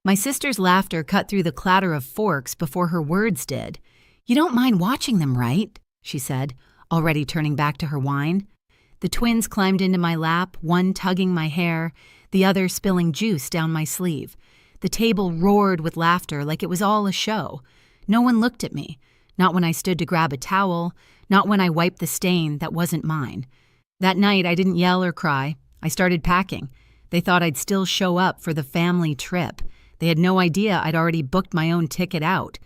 My sister's laughter cut through the clatter of forks before her words did. "You don't mind watching them, right?" she said, already turning back to her wine. The twins climbed into my lap, one tugging my hair, the other spilling juice down my sleeve. The table roared with laughter like it was all a show. No one looked at me, not when I stood to grab a towel, not when I wiped the stain that wasn't mine. That night, I didn't yell or cry. I started packing. They thought I'd still show up for the family trip. They had no idea I'd already booked my own ticket out.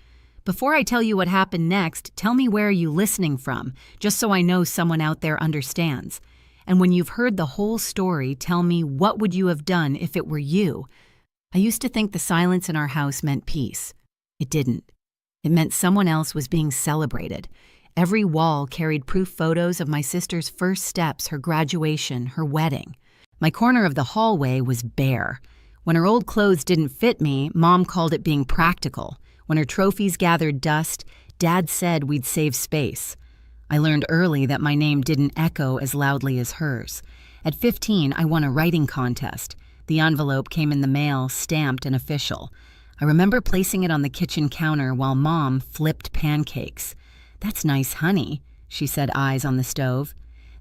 Before I tell you what happened next, tell me where are you listening from, just so I know someone out there understands. And when you've heard the whole story, tell me what would you have done if it were you. I used to think the silence in our house meant peace. It didn't. It meant someone else was being celebrated. Every wall carried proof photos of my sister's first steps, her graduation, her wedding. My corner of the hallway was bare. When her old clothes didn't fit me, Mom called it being practical. When her trophies gathered dust, Dad said we'd save space. I learned early that my name didn't echo as loudly as hers. At 15, I won a writing contest. The envelope came in the mail, stamped and official. I remember placing it on the kitchen counter while Mom flipped pancakes. "That's nice, honey," she said, eyes on the stove.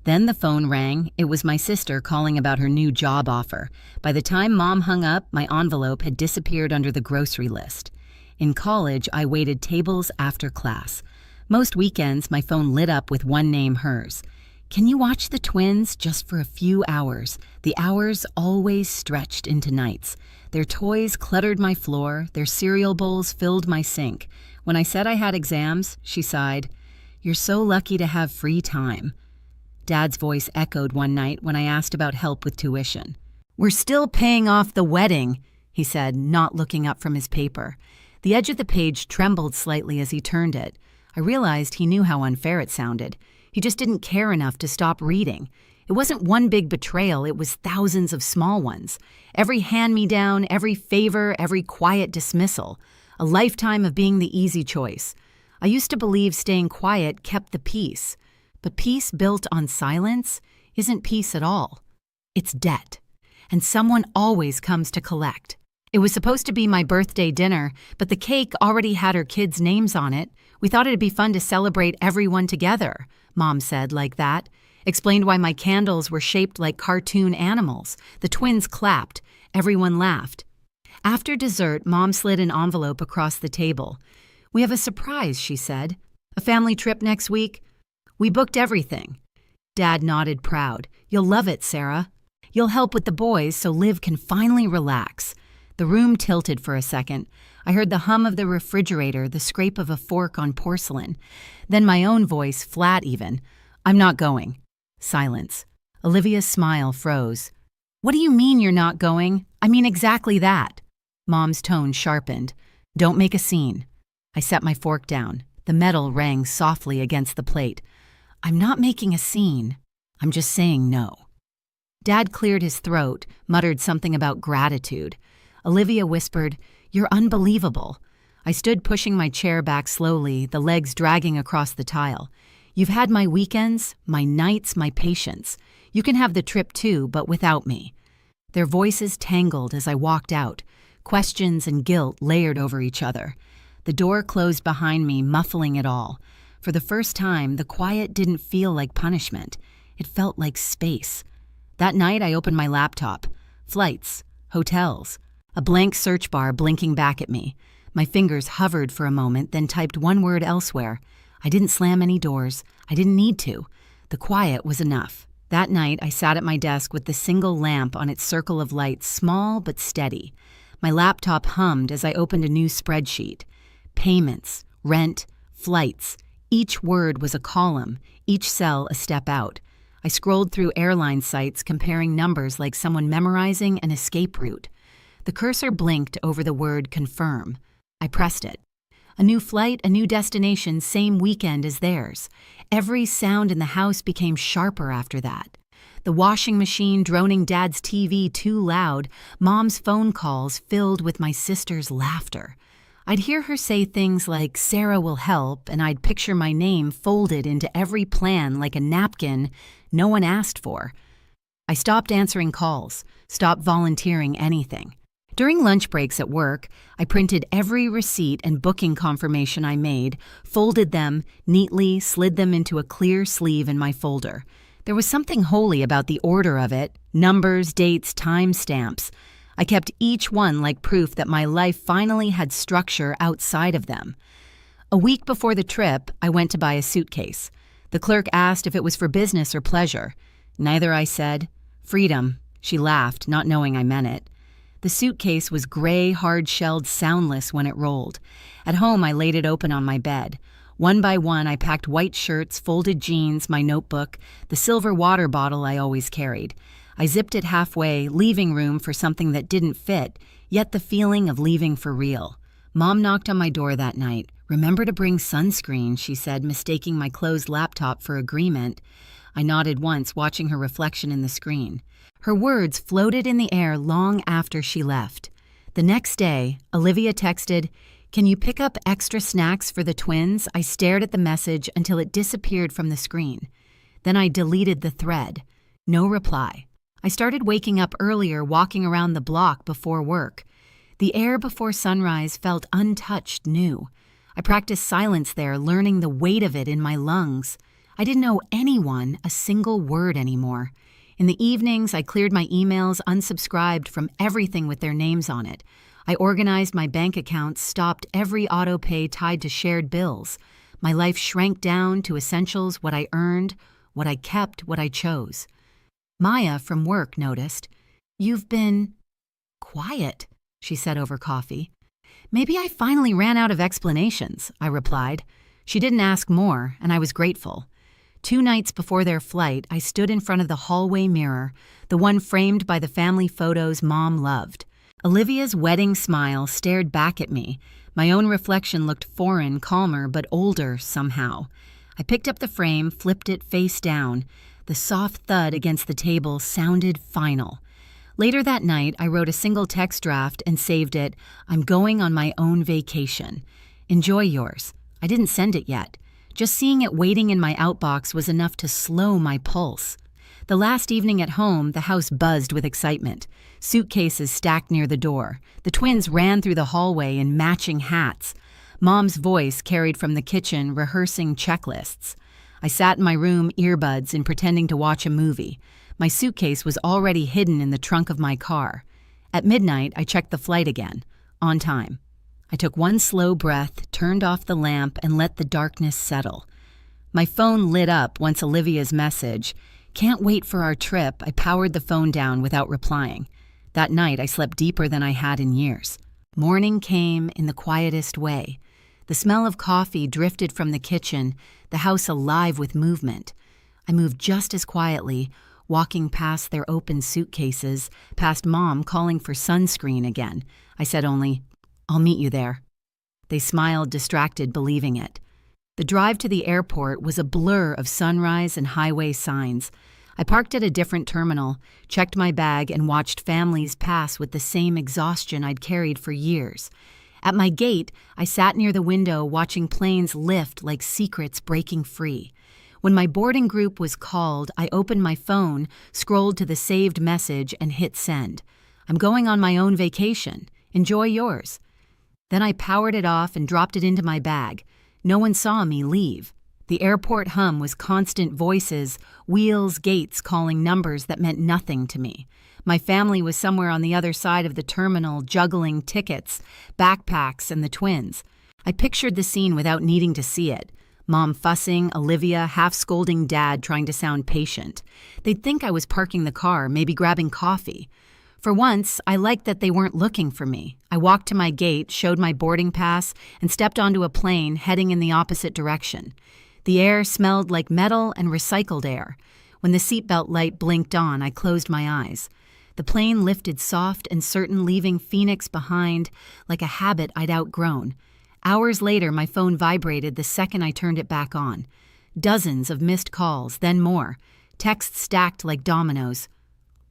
Then the phone rang. It was my sister calling about her new job offer. By the time Mom hung up, my envelope had disappeared under the grocery list. In college, I waited tables after class. Most weekends, my phone lit up with one name, hers. "Can you watch the twins just for a few hours?" The hours always stretched into nights. Their toys cluttered my floor, their cereal bowls filled my sink. When I said I had exams, she sighed, "You're so lucky to have free time." Dad's voice echoed one night when I asked about help with tuition. "We're still paying off the wedding," he said, not looking up from his paper. The edge of the page trembled slightly as he turned it. I realized he knew how unfair it sounded. He just didn't care enough to stop reading. It wasn't one big betrayal, it was thousands of small ones. Every hand-me-down, every favor, every quiet dismissal. A lifetime of being the easy choice. I used to believe staying quiet kept the peace. But peace built on silence isn't peace at all. It's debt. And someone always comes to collect. It was supposed to be my birthday dinner, but the cake already had her kids' names on it. We thought it'd be fun to celebrate everyone together, Mom said like that. Explained why my candles were shaped like cartoon animals. The twins clapped. Everyone laughed. After dessert, Mom slid an envelope across the table. "We have a surprise," she said. "A family trip next week. We booked everything." Dad nodded proud. "You'll love it, Sarah. You'll help with the boys so Liv can finally relax." The room tilted for a second. I heard the hum of the refrigerator, the scrape of a fork on porcelain. Then my own voice, flat even. "I'm not going." Silence. Olivia's smile froze. "What do you mean you're not going? I mean exactly that." Mom's tone sharpened. "Don't make a scene." I set my fork down. The metal rang softly against the plate. "I'm not making a scene. I'm just saying no." Dad cleared his throat, muttered something about gratitude. Olivia whispered, "You're unbelievable." I stood pushing my chair back slowly, the legs dragging across the tile. "You've had my weekends, my nights, my patience. You can have the trip too, but without me." Their voices tangled as I walked out. Questions and guilt layered over each other. The door closed behind me, muffling it all. For the first time, the quiet didn't feel like punishment. It felt like space. That night, I opened my laptop. Flights, hotels, a blank search bar blinking back at me. My fingers hovered for a moment, then typed one word elsewhere. I didn't slam any doors. I didn't need to. The quiet was enough. That night, I sat at my desk with the single lamp on its circle of light, small but steady. My laptop hummed as I opened a new spreadsheet. Payments, rent, flights. Each word was a column, each cell a step out. I scrolled through airline sites comparing numbers like someone memorizing an escape route. The cursor blinked over the word confirm. I pressed it. A new flight, a new destination, same weekend as theirs. Every sound in the house became sharper after that. The washing machine droning Dad's TV too loud, Mom's phone calls filled with my sister's laughter. I'd hear her say things like, "Sarah will help," and I'd picture my name folded into every plan like a napkin no one asked for. I stopped answering calls, stopped volunteering anything. During lunch breaks at work, I printed every receipt and booking confirmation I made, folded them neatly, slid them into a clear sleeve in my folder. There was something holy about the order of it, numbers, dates, time stamps. I kept each one like proof that my life finally had structure outside of them. A week before the trip, I went to buy a suitcase. The clerk asked if it was for business or pleasure. Neither, I said. Freedom. She laughed, not knowing I meant it. The suitcase was gray, hard-shelled, soundless when it rolled. At home, I laid it open on my bed. One by one, I packed white shirts, folded jeans, my notebook, the silver water bottle I always carried. I zipped it halfway, leaving room for something that didn't fit, yet the feeling of leaving for real. Mom knocked on my door that night. "Remember to bring sunscreen," she said, mistaking my closed laptop for agreement. I nodded once, watching her reflection in the screen. Her words floated in the air long after she left. The next day, Olivia texted, "Can you pick up extra snacks for the twins?" I stared at the message until it disappeared from the screen. Then I deleted the thread. No reply. I started waking up earlier, walking around the block before work. The air before sunrise felt untouched new. I practiced silence there, learning the weight of it in my lungs. I didn't owe anyone a single word anymore. In the evenings, I cleared my emails, unsubscribed from everything with their names on it. I organized my bank accounts, stopped every auto pay tied to shared bills. My life shrank down to essentials, what I earned, what I kept, what I chose. Maya from work noticed. "You've been quiet," she said over coffee. "Maybe I finally ran out of explanations," I replied. She didn't ask more, and I was grateful. 2 nights before their flight, I stood in front of the hallway mirror, the one framed by the family photos Mom loved. Olivia's wedding smile stared back at me. My own reflection looked foreign, calmer, but older somehow. I picked up the frame, flipped it face down. The soft thud against the table sounded final. Later that night, I wrote a single text draft and saved it. "I'm going on my own vacation. Enjoy yours." I didn't send it yet. Just seeing it waiting in my outbox was enough to slow my pulse. The last evening at home, the house buzzed with excitement. Suitcases stacked near the door. The twins ran through the hallway in matching hats. Mom's voice carried from the kitchen, rehearsing checklists. I sat in my room, earbuds, and pretending to watch a movie. My suitcase was already hidden in the trunk of my car. At midnight, I checked the flight again. On time. I took one slow breath, turned off the lamp, and let the darkness settle. My phone lit up once Olivia's message, "Can't wait for our trip." I powered the phone down without replying. That night, I slept deeper than I had in years. Morning came in the quietest way. The smell of coffee drifted from the kitchen, the house alive with movement. I moved just as quietly, walking past their open suitcases, past Mom calling for sunscreen again. I said only, "I'll meet you there." They smiled, distracted, believing it. The drive to the airport was a blur of sunrise and highway signs. I parked at a different terminal, checked my bag, and watched families pass with the same exhaustion I'd carried for years. At my gate, I sat near the window watching planes lift like secrets breaking free. When my boarding group was called, I opened my phone, scrolled to the saved message, and hit send. "I'm going on my own vacation. Enjoy yours." Then I powered it off and dropped it into my bag. No one saw me leave. The airport hum was constant voices, wheels, gates calling numbers that meant nothing to me. My family was somewhere on the other side of the terminal, juggling tickets, backpacks, and the twins. I pictured the scene without needing to see it. Mom fussing, Olivia half-scolding Dad trying to sound patient. They'd think I was parking the car, maybe grabbing coffee. For once, I liked that they weren't looking for me. I walked to my gate, showed my boarding pass, and stepped onto a plane heading in the opposite direction. The air smelled like metal and recycled air. When the seatbelt light blinked on, I closed my eyes. The plane lifted soft and certain, leaving Phoenix behind like a habit I'd outgrown. Hours later, my phone vibrated the second I turned it back on. Dozens of missed calls, then more. Texts stacked like dominoes.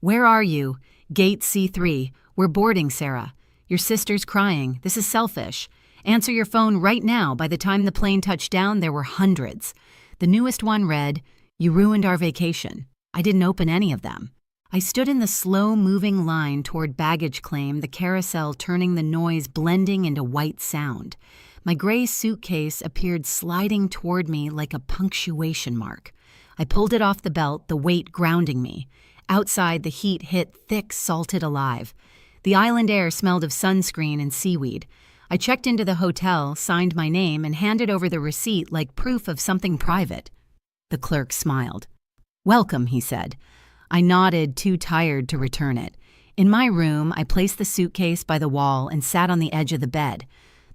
"Where are you? Gate C3. We're boarding, Sarah. Your sister's crying. This is selfish. Answer your phone right now." By the time the plane touched down, there were hundreds. The newest one read, "You ruined our vacation." I didn't open any of them. I stood in the slow-moving line toward baggage claim, the carousel turning, the noise blending into white sound. My gray suitcase appeared sliding toward me like a punctuation mark. I pulled it off the belt, the weight grounding me. Outside, the heat hit thick, salted alive. The island air smelled of sunscreen and seaweed. I checked into the hotel, signed my name, and handed over the receipt like proof of something private. The clerk smiled. "Welcome," he said. I nodded, too tired to return it. In my room, I placed the suitcase by the wall and sat on the edge of the bed.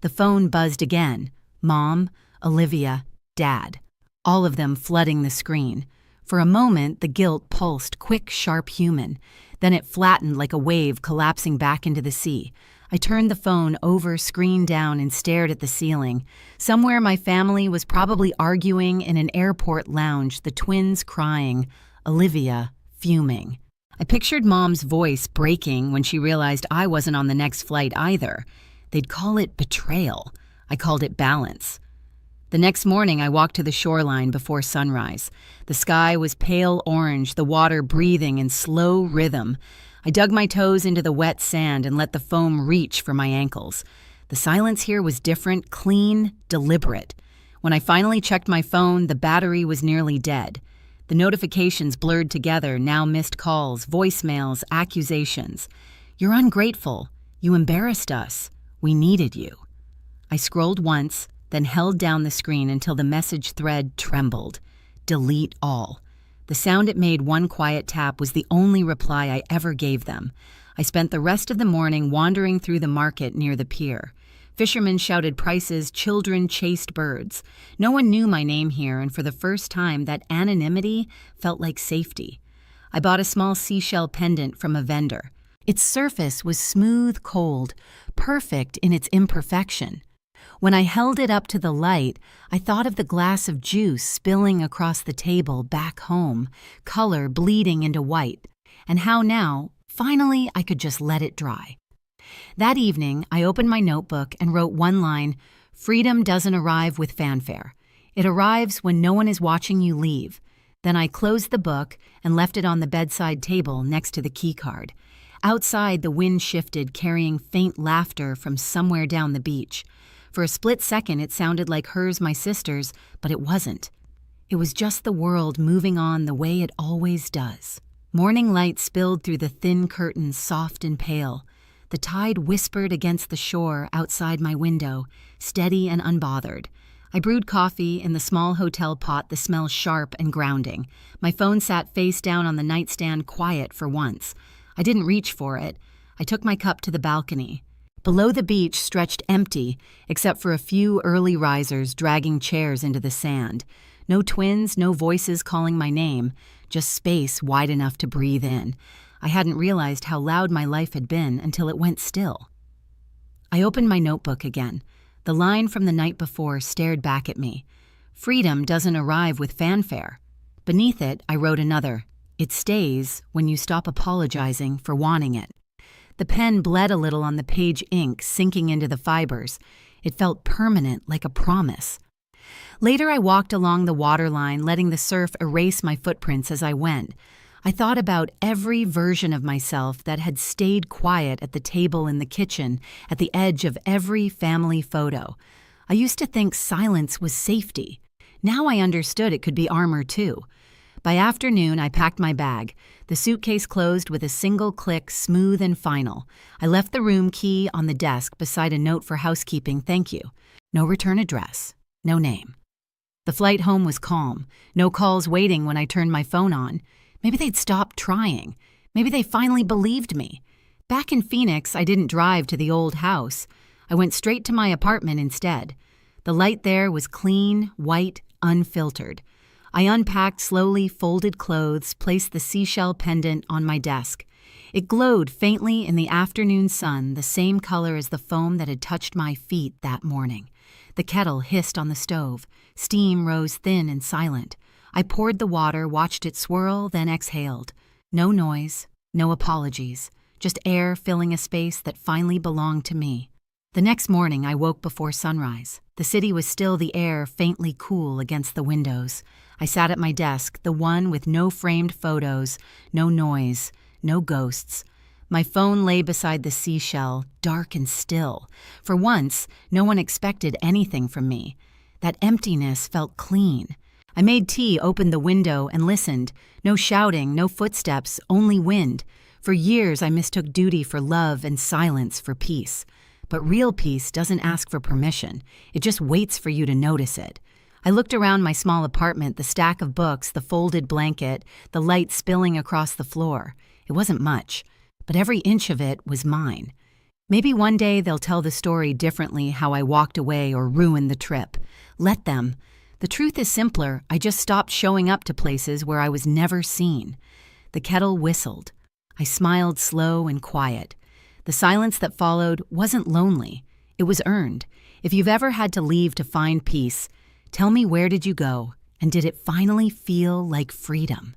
The phone buzzed again. Mom, Olivia, Dad. All of them flooding the screen. For a moment, the guilt pulsed, quick, sharp, human. Then it flattened like a wave collapsing back into the sea. I turned the phone over, screen down, and stared at the ceiling. Somewhere my family was probably arguing in an airport lounge, the twins crying, Olivia fuming. I pictured Mom's voice breaking when she realized I wasn't on the next flight either. They'd call it betrayal. I called it balance. The next morning, I walked to the shoreline before sunrise. The sky was pale orange, the water breathing in slow rhythm. I dug my toes into the wet sand and let the foam reach for my ankles. The silence here was different, clean, deliberate. When I finally checked my phone, the battery was nearly dead. The notifications blurred together, now missed calls, voicemails, accusations. "You're ungrateful. You embarrassed us. We needed you." I scrolled once, then held down the screen until the message thread trembled. Delete all. The sound it made one quiet tap was the only reply I ever gave them. I spent the rest of the morning wandering through the market near the pier. Fishermen shouted prices, children chased birds. No one knew my name here, and for the first time, that anonymity felt like safety. I bought a small seashell pendant from a vendor. Its surface was smooth, cold, perfect in its imperfection. When I held it up to the light, I thought of the glass of juice spilling across the table back home, color bleeding into white, and how now, finally, I could just let it dry. That evening, I opened my notebook and wrote one line, "Freedom doesn't arrive with fanfare. It arrives when no one is watching you leave." Then I closed the book and left it on the bedside table next to the keycard. Outside, the wind shifted, carrying faint laughter from somewhere down the beach. For a split second, it sounded like hers, my sister's, but it wasn't. It was just the world moving on the way it always does. Morning light spilled through the thin curtains, soft and pale. The tide whispered against the shore outside my window, steady and unbothered. I brewed coffee in the small hotel pot, the smell sharp and grounding. My phone sat face down on the nightstand, quiet for once. I didn't reach for it. I took my cup to the balcony. Below the beach stretched empty, except for a few early risers dragging chairs into the sand. No twins, no voices calling my name, just space wide enough to breathe in. I hadn't realized how loud my life had been until it went still. I opened my notebook again. The line from the night before stared back at me. "Freedom doesn't arrive with fanfare." Beneath it, I wrote another. "It stays when you stop apologizing for wanting it." The pen bled a little on the page ink, sinking into the fibers. It felt permanent, like a promise. Later, I walked along the waterline, letting the surf erase my footprints as I went. I thought about every version of myself that had stayed quiet at the table in the kitchen, at the edge of every family photo. I used to think silence was safety. Now I understood it could be armor too. By afternoon, I packed my bag. The suitcase closed with a single click, smooth and final. I left the room key on the desk beside a note for housekeeping, "Thank you." No return address. No name. The flight home was calm. No calls waiting when I turned my phone on. Maybe they'd stopped trying. Maybe they finally believed me. Back in Phoenix, I didn't drive to the old house. I went straight to my apartment instead. The light there was clean, white, unfiltered. I unpacked slowly, folded clothes, placed the seashell pendant on my desk. It glowed faintly in the afternoon sun, the same color as the foam that had touched my feet that morning. The kettle hissed on the stove. Steam rose thin and silent. I poured the water, watched it swirl, then exhaled. No noise, no apologies, just air filling a space that finally belonged to me. The next morning, I woke before sunrise. The city was still, the air faintly cool against the windows. I sat at my desk, the one with no framed photos, no noise, no ghosts. My phone lay beside the seashell, dark and still. For once, no one expected anything from me. That emptiness felt clean. I made tea, opened the window, and listened. No shouting, no footsteps, only wind. For years, I mistook duty for love and silence for peace. But real peace doesn't ask for permission. It just waits for you to notice it. I looked around my small apartment, the stack of books, the folded blanket, the light spilling across the floor. It wasn't much, but every inch of it was mine. Maybe one day they'll tell the story differently, how I walked away or ruined the trip. Let them. The truth is simpler. I just stopped showing up to places where I was never seen. The kettle whistled. I smiled slow and quiet. The silence that followed wasn't lonely. It was earned. If you've ever had to leave to find peace, tell me, where did you go, and did it finally feel like freedom?